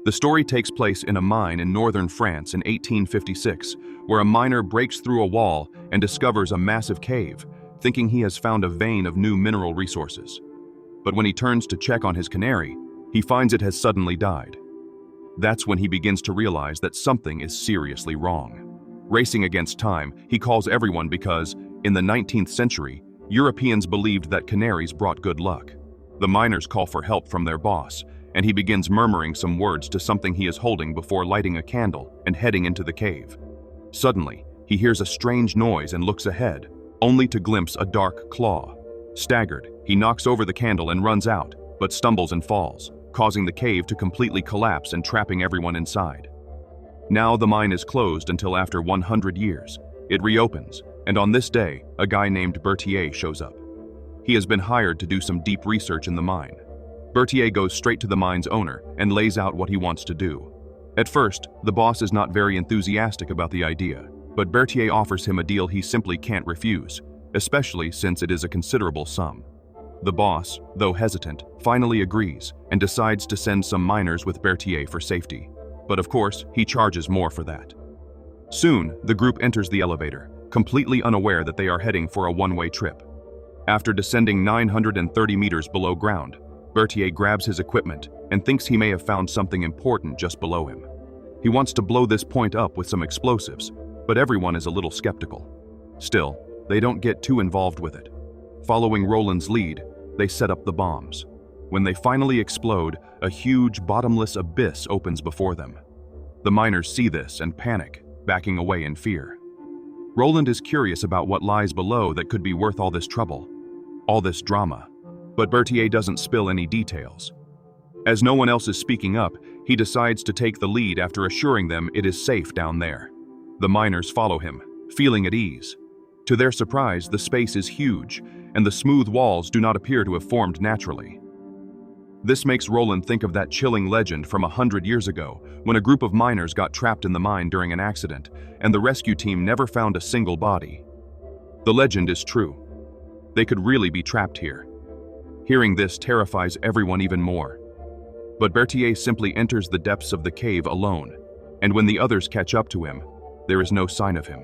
The story takes place in a mine in northern France in 1856, where a miner breaks through a wall and discovers a massive cave, thinking he has found a vein of new mineral resources. But when he turns to check on his canary, he finds it has suddenly died. That's when he begins to realize that something is seriously wrong. Racing against time, he calls everyone because, in the 19th century, Europeans believed that canaries brought good luck. The miners call for help from their boss, and he begins murmuring some words to something he is holding before lighting a candle and heading into the cave. Suddenly, he hears a strange noise and looks ahead, only to glimpse a dark claw. Staggered, he knocks over the candle and runs out, but stumbles and falls, causing the cave to completely collapse and trapping everyone inside. Now the mine is closed until after 100 years. It reopens, and on this day, a guy named Berthier shows up. He has been hired to do some deep research in the mine. Berthier goes straight to the mine's owner and lays out what he wants to do. At first, the boss is not very enthusiastic about the idea, but Berthier offers him a deal he simply can't refuse, especially since it is a considerable sum. The boss, though hesitant, finally agrees and decides to send some miners with Berthier for safety. But of course, he charges more for that. Soon, the group enters the elevator, completely unaware that they are heading for a one-way trip. After descending 930 meters below ground, Berthier grabs his equipment and thinks he may have found something important just below him. He wants to blow this point up with some explosives, but everyone is a little skeptical. Still, they don't get too involved with it. Following Roland's lead, they set up the bombs. When they finally explode, a huge, bottomless abyss opens before them. The miners see this and panic, backing away in fear. Roland is curious about what lies below that could be worth all this trouble, all this drama, but Berthier doesn't spill any details. As no one else is speaking up, he decides to take the lead after assuring them it is safe down there. The miners follow him, feeling at ease. To their surprise, the space is huge, and the smooth walls do not appear to have formed naturally. This makes Roland think of that chilling legend from 100 years ago, when a group of miners got trapped in the mine during an accident, and the rescue team never found a single body. The legend is true. They could really be trapped here. Hearing this terrifies everyone even more. But Berthier simply enters the depths of the cave alone, and when the others catch up to him, there is no sign of him.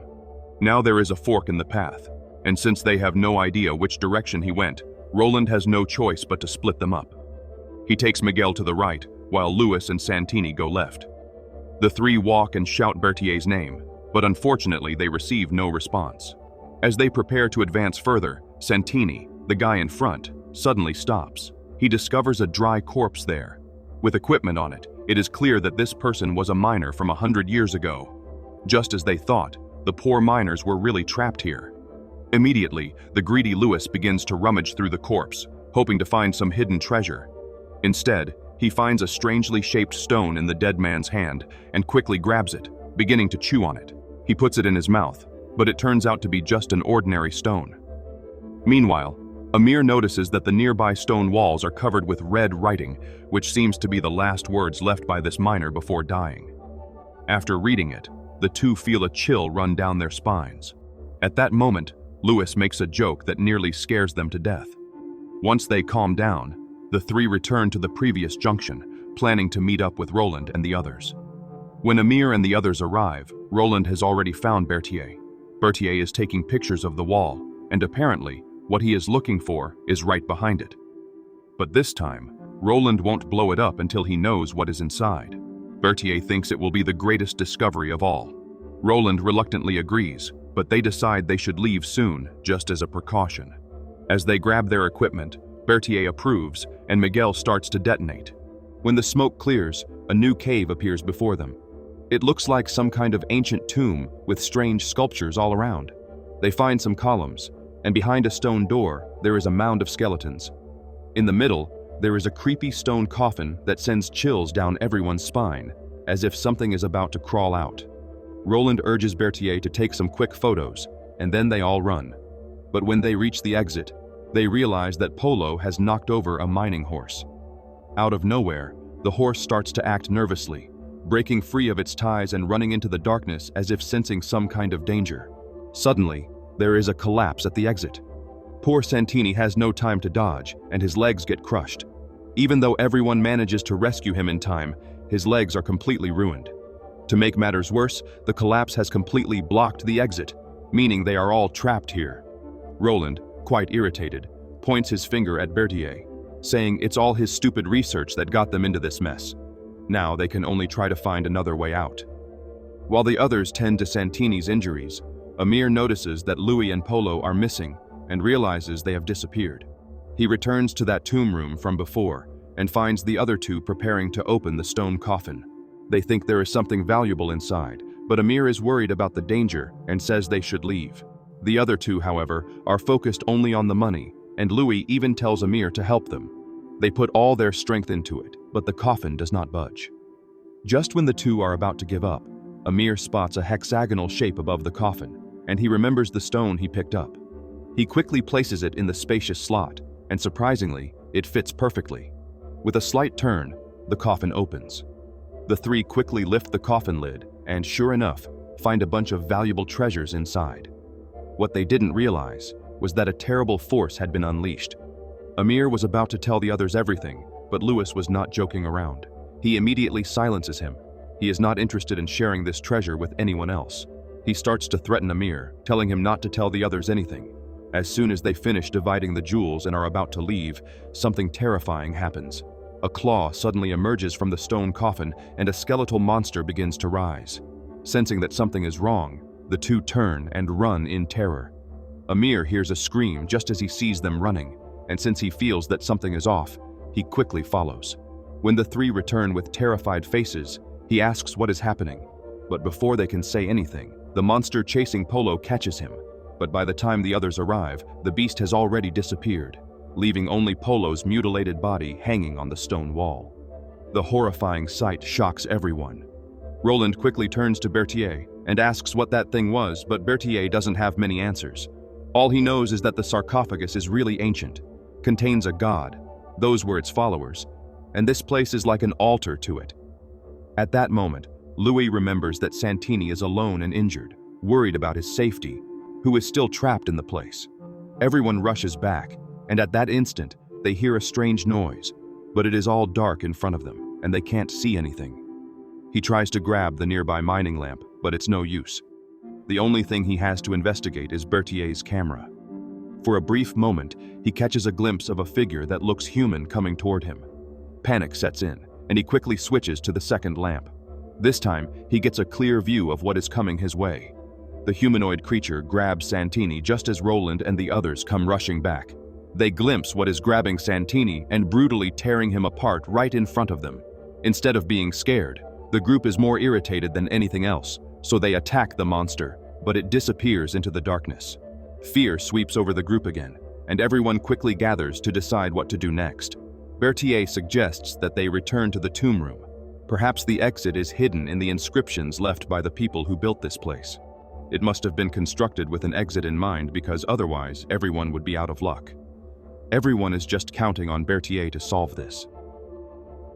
Now there is a fork in the path, and since they have no idea which direction he went, Roland has no choice but to split them up. He takes Miguel to the right, while Louis and Santini go left. The three walk and shout Berthier's name, but unfortunately they receive no response. As they prepare to advance further, Santini, the guy in front, suddenly stops. He discovers a dry corpse there. With equipment on it, it is clear that this person was a miner from 100 years ago. Just as they thought, the poor miners were really trapped here. Immediately, the greedy Louis begins to rummage through the corpse, hoping to find some hidden treasure. Instead, he finds a strangely shaped stone in the dead man's hand and quickly grabs it, beginning to chew on it. He puts it in his mouth, but it turns out to be just an ordinary stone. Meanwhile, Amir notices that the nearby stone walls are covered with red writing, which seems to be the last words left by this miner before dying. After reading it, the two feel a chill run down their spines. At that moment, Louis makes a joke that nearly scares them to death. Once they calm down, the three return to the previous junction, planning to meet up with Roland and the others. When Amir and the others arrive, Roland has already found Berthier. Berthier is taking pictures of the wall, and apparently, what he is looking for is right behind it. But this time, Roland won't blow it up until he knows what is inside. Berthier thinks it will be the greatest discovery of all. Roland reluctantly agrees, but they decide they should leave soon, just as a precaution. As they grab their equipment, Berthier approves, and Miguel starts to detonate. When the smoke clears, a new cave appears before them. It looks like some kind of ancient tomb with strange sculptures all around. They find some columns, and behind a stone door, there is a mound of skeletons. In the middle, there is a creepy stone coffin that sends chills down everyone's spine, as if something is about to crawl out. Roland urges Berthier to take some quick photos, and then they all run. But when they reach the exit, they realize that Polo has knocked over a mining horse. Out of nowhere, the horse starts to act nervously, breaking free of its ties and running into the darkness as if sensing some kind of danger. Suddenly, there is a collapse at the exit. Poor Santini has no time to dodge, and his legs get crushed. Even though everyone manages to rescue him in time, His legs are completely ruined. To make matters worse, the collapse has completely blocked the exit, meaning they are all trapped here. Roland, quite irritated, points his finger at Berthier, saying it's all his stupid research that got them into this mess. Now they can only try to find another way out. While the others tend to Santini's injuries, Amir notices that Louis and Polo are missing and realizes they have disappeared. He returns to that tomb room from before and finds the other two preparing to open the stone coffin. They think there is something valuable inside, but Amir is worried about the danger and says they should leave. The other two, however, are focused only on the money, and Louis even tells Amir to help them. They put all their strength into it, but the coffin does not budge. Just when the two are about to give up, Amir spots a hexagonal shape above the coffin, and he remembers the stone he picked up. He quickly places it in the spacious slot, and surprisingly, it fits perfectly. With a slight turn, the coffin opens. The three quickly lift the coffin lid and, sure enough, find a bunch of valuable treasures inside. What they didn't realize was that a terrible force had been unleashed. Amir was about to tell the others everything, but Louis was not joking around. He immediately silences him. He is not interested in sharing this treasure with anyone else. He starts to threaten Amir, telling him not to tell the others anything. As soon as they finish dividing the jewels and are about to leave, something terrifying happens. A claw suddenly emerges from the stone coffin and a skeletal monster begins to rise. Sensing that something is wrong, the two turn and run in terror. Amir hears a scream just as he sees them running, and since he feels that something is off, he quickly follows. When the three return with terrified faces, he asks what is happening, but before they can say anything, the monster chasing Polo catches him. But by the time the others arrive, the beast has already disappeared, leaving only Polo's mutilated body hanging on the stone wall. The horrifying sight shocks everyone. Roland quickly turns to Berthier and asks what that thing was, but Berthier doesn't have many answers. All he knows is that the sarcophagus is really ancient, contains a god, those were its followers, and this place is like an altar to it. At that moment, Louis remembers that Santini is alone and injured, worried about his safety, who is still trapped in the place. Everyone rushes back, and at that instant, they hear a strange noise, but it is all dark in front of them, and they can't see anything. He tries to grab the nearby mining lamp, but it's no use. The only thing he has to investigate is Berthier's camera. For a brief moment, he catches a glimpse of a figure that looks human coming toward him. Panic sets in, and he quickly switches to the second lamp. This time, he gets a clear view of what is coming his way. The humanoid creature grabs Santini just as Roland and the others come rushing back. They glimpse what is grabbing Santini and brutally tearing him apart right in front of them. Instead of being scared, the group is more irritated than anything else, so they attack the monster, but it disappears into the darkness. Fear sweeps over the group again, and everyone quickly gathers to decide what to do next. Berthier suggests that they return to the tomb room. Perhaps the exit is hidden in the inscriptions left by the people who built this place. It must have been constructed with an exit in mind because otherwise everyone would be out of luck. Everyone is just counting on Berthier to solve this.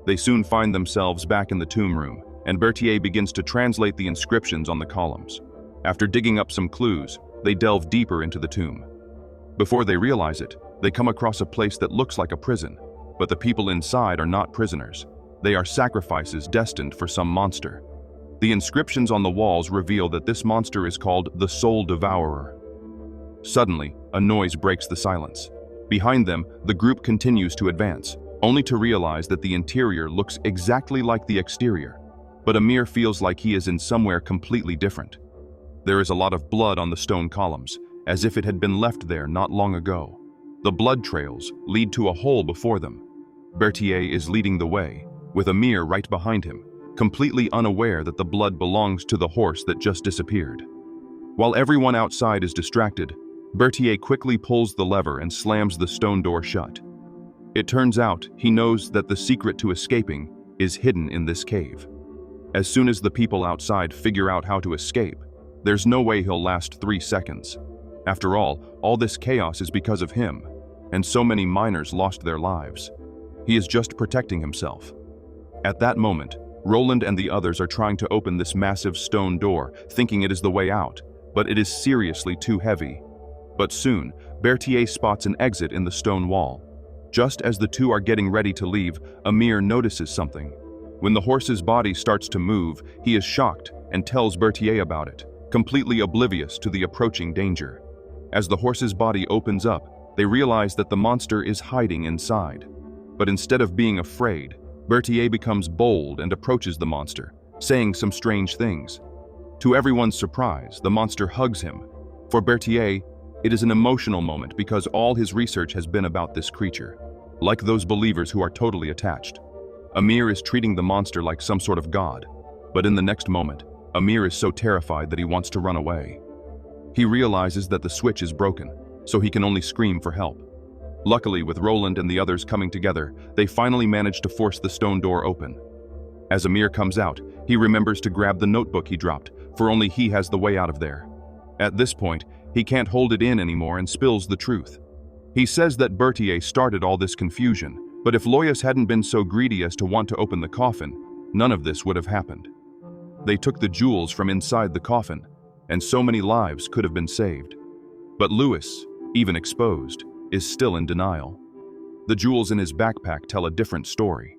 They soon find themselves back in the tomb room, and Berthier begins to translate the inscriptions on the columns. After digging up some clues, they delve deeper into the tomb. Before they realize it, they come across a place that looks like a prison, but the people inside are not prisoners. They are sacrifices destined for some monster. The inscriptions on the walls reveal that this monster is called the Soul Devourer. Suddenly, a noise breaks the silence. Behind them, the group continues to advance, only to realize that the interior looks exactly like the exterior, but Amir feels like he is in somewhere completely different. There is a lot of blood on the stone columns, as if it had been left there not long ago. The blood trails lead to a hole before them. Berthier is leading the way, with Amir right behind him, completely unaware that the blood belongs to the horse that just disappeared. While everyone outside is distracted, Berthier quickly pulls the lever and slams the stone door shut. It turns out he knows that the secret to escaping is hidden in this cave. As soon as the people outside figure out how to escape, there's no way he'll last 3 seconds. After all this chaos is because of him, and so many miners lost their lives. He is just protecting himself. At that moment, Roland and the others are trying to open this massive stone door, thinking it is the way out, but it is seriously too heavy. But soon, Berthier spots an exit in the stone wall. Just as the two are getting ready to leave, Amir notices something. When the horse's body starts to move, he is shocked and tells Berthier about it, completely oblivious to the approaching danger. As the horse's body opens up, they realize that the monster is hiding inside. But instead of being afraid, Berthier becomes bold and approaches the monster, saying some strange things. To everyone's surprise, the monster hugs him. For Berthier, it is an emotional moment because all his research has been about this creature, like those believers who are totally attached. Amir is treating the monster like some sort of god, but in the next moment, Amir is so terrified that he wants to run away. He realizes that the switch is broken, so he can only scream for help. Luckily, with Roland and the others coming together, they finally manage to force the stone door open. As Amir comes out, he remembers to grab the notebook he dropped, for only he has the way out of there. At this point, he can't hold it in anymore and spills the truth. He says that Berthier started all this confusion, but if Loyas hadn't been so greedy as to want to open the coffin, none of this would have happened. They took the jewels from inside the coffin, and so many lives could have been saved. But Louis, even exposed, is still in denial. The jewels in his backpack tell a different story.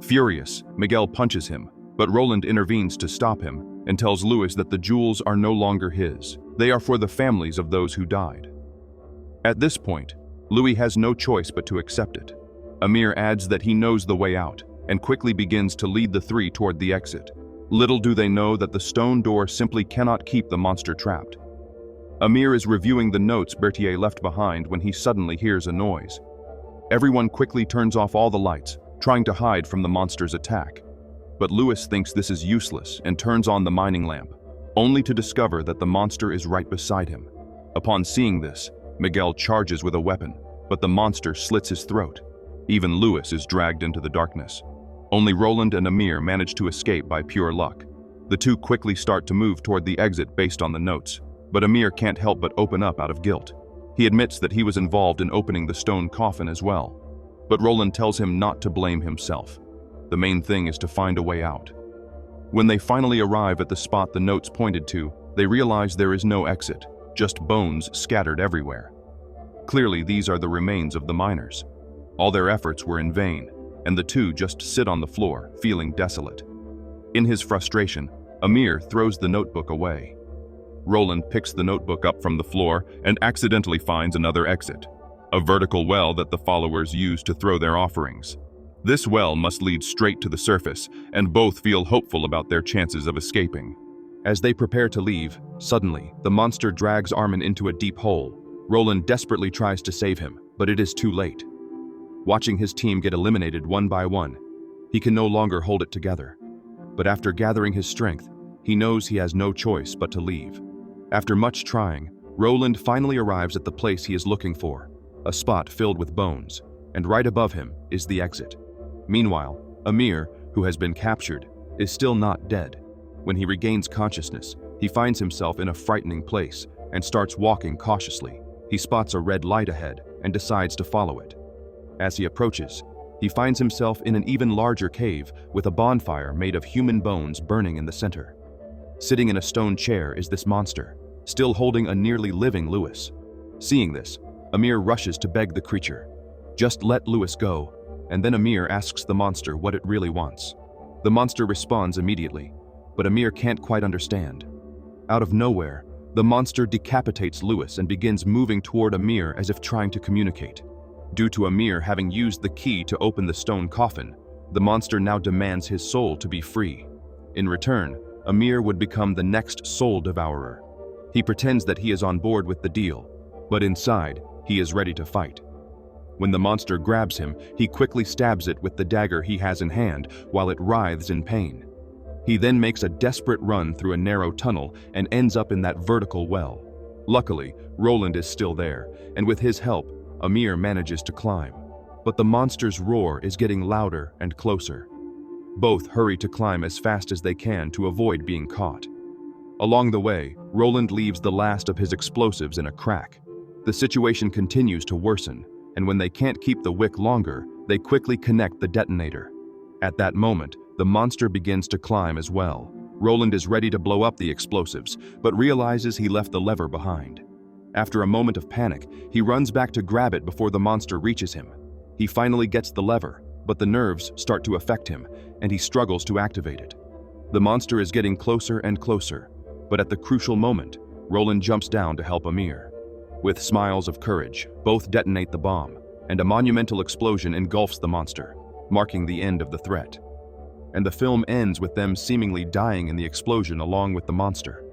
Furious, Miguel punches him, but Roland intervenes to stop him and tells Louis that the jewels are no longer his. They are for the families of those who died. At this point, Louis has no choice but to accept it. Amir adds that he knows the way out and quickly begins to lead the three toward the exit. Little do they know that the stone door simply cannot keep the monster trapped. Amir is reviewing the notes Berthier left behind when he suddenly hears a noise. Everyone quickly turns off all the lights, trying to hide from the monster's attack. But Louis thinks this is useless and turns on the mining lamp, only to discover that the monster is right beside him. Upon seeing this, Miguel charges with a weapon, but the monster slits his throat. Even Louis is dragged into the darkness. Only Roland and Amir manage to escape by pure luck. The two quickly start to move toward the exit based on the notes, but Amir can't help but open up out of guilt. He admits that he was involved in opening the stone coffin as well, but Roland tells him not to blame himself. The main thing is to find a way out. When they finally arrive at the spot the notes pointed to, they realize there is no exit, just bones scattered everywhere. Clearly, these are the remains of the miners. All their efforts were in vain, and the two just sit on the floor, feeling desolate. In his frustration, Amir throws the notebook away. Roland picks the notebook up from the floor and accidentally finds another exit, a vertical well that the followers use to throw their offerings. This well must lead straight to the surface, and both feel hopeful about their chances of escaping. As they prepare to leave, suddenly, the monster drags Armin into a deep hole. Roland desperately tries to save him, but it is too late. Watching his team get eliminated one by one, he can no longer hold it together. But after gathering his strength, he knows he has no choice but to leave. After much trying, Roland finally arrives at the place he is looking for, a spot filled with bones, and right above him is the exit. Meanwhile, Amir, who has been captured, is still not dead. When he regains consciousness, he finds himself in a frightening place and starts walking cautiously. He spots a red light ahead and decides to follow it. As he approaches, he finds himself in an even larger cave with a bonfire made of human bones burning in the center. Sitting in a stone chair is this monster, still holding a nearly living Louis. Seeing this, Amir rushes to beg the creature, "Just let Louis go," and then Amir asks the monster what it really wants. The monster responds immediately, but Amir can't quite understand. Out of nowhere, the monster decapitates Louis and begins moving toward Amir as if trying to communicate. Due to Amir having used the key to open the stone coffin, the monster now demands his soul to be free. In return, Amir would become the next soul devourer. He pretends that he is on board with the deal, but inside, he is ready to fight. When the monster grabs him, he quickly stabs it with the dagger he has in hand while it writhes in pain. He then makes a desperate run through a narrow tunnel and ends up in that vertical well. Luckily, Roland is still there, and with his help, Amir manages to climb. But the monster's roar is getting louder and closer. Both hurry to climb as fast as they can to avoid being caught. Along the way, Roland leaves the last of his explosives in a crack. The situation continues to worsen, and when they can't keep the wick longer, they quickly connect the detonator. At that moment, the monster begins to climb as well. Roland is ready to blow up the explosives, but realizes he left the lever behind. After a moment of panic, he runs back to grab it before the monster reaches him. He finally gets the lever, but the nerves start to affect him, and he struggles to activate it. The monster is getting closer and closer, but at the crucial moment, Roland jumps down to help Amir. With smiles of courage, both detonate the bomb, and a monumental explosion engulfs the monster, marking the end of the threat. And the film ends with them seemingly dying in the explosion along with the monster.